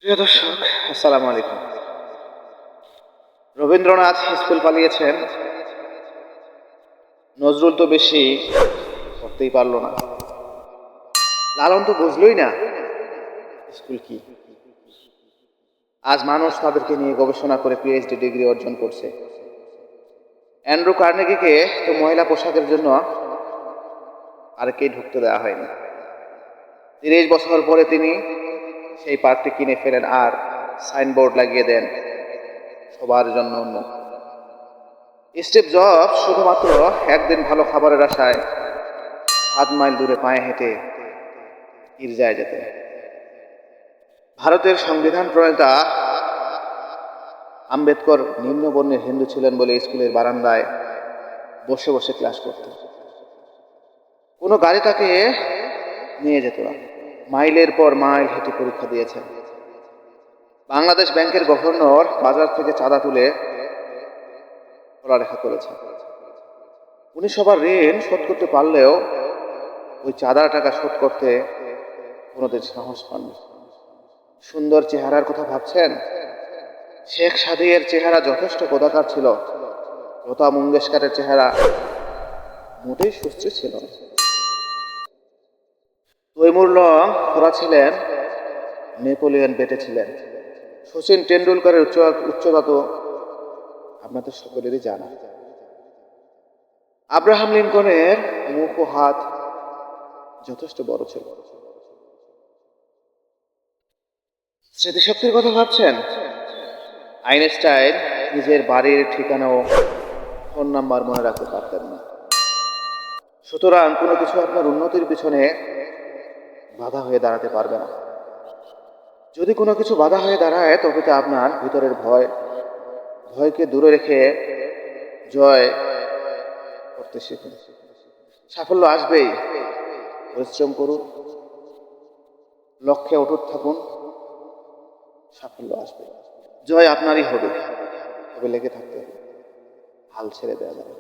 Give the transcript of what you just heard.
প্রিয় দর্শক, আসসালামু আলাইকুম। রবীন্দ্রনাথ স্কুল পালিয়েছেন, নজরুল তো বেশি করতেই পারল না। লালন তো বুঝলই না স্কুল কি। আজ মানুষ তাদেরকে নিয়ে গবেষণা করে পিএইচডি ডিগ্রি অর্জন করছে। অ্যান্ড্রু কার্নেগিকে তো মহিলা পোশাকের জন্য আরকেই ঢুকতে দেওয়া হয়নি। 30 বছর পরে তিনি সেই পার্কটি কিনে ফেলেন আর সাইনবোর্ড লাগিয়ে দেন, সবার জন্য উন্মুক্ত। স্টিভ জবস শুধুমাত্র একদিন ভালো খাবারের আশায় 7 মাইল দূরে পায়ে হেঁটে গির্জায় যেতেন। ভারতের সংবিধান প্রণেতা আম্বেদকর নিম্নবর্ণের হিন্দু ছিলেন বলে স্কুলের বারান্দায় বসে বসে ক্লাস করতেন। কোনো গাড়ি তাকে নিয়ে যেত না। মাইলের পর মাইল হেঁটে পরীক্ষা দিয়েছেন। বাংলাদেশ ব্যাংকের গভর্নর বাজার থেকে চাঁদা তুলে পড়ালেখা করেছেন। উনি সবার ঋণ শোধ করতে পারলেও ওই চাঁদার টাকা শোধ করতে কোনোদিন সাহস পাননি। সুন্দর চেহারার কথা ভাবছেন? শেখ সাদিয়ের চেহারা যথেষ্ট গোদাকার ছিল, লতা মঙ্গেশকরের চেহারা মোটেই সুস্থ ছিল না। তৈমুর লং খোরা ছিলেন, নেপোলিয়ন বেটে ছিলেন। শচীন টেন্ডুলকারের উচ্চতা তো আপনাদের সকলেরই জানা। আব্রাহাম লিঙ্কনের মুখ ও হাত যথেষ্ট বড় ছিল। স্মৃতিশক্তির কথা ভাবছেন? আইনস্টাইন নিজের বাড়ির ঠিকানা ও ফোন নাম্বার মনে রাখতে পারতেন না। সুতরাং কোনো কিছু আপনার উন্নতির পিছনে বাধা হয়ে দাঁড়াতে পারবে না। যদি কোনো কিছু বাধা হয়ে দাঁড়ায় তবে তা আপনার ভিতরের ভয়কে দূরে রেখে জয় করতে শিখুন। সাফল্য আসবেই, পরিশ্রম করুন, লক্ষ্যে অটুট থাকুন, সাফল্য আসবে, জয় আপনারই হবে। তবে লেগে থাকতে হবে, হাল ছেড়ে দেওয়া যাবে।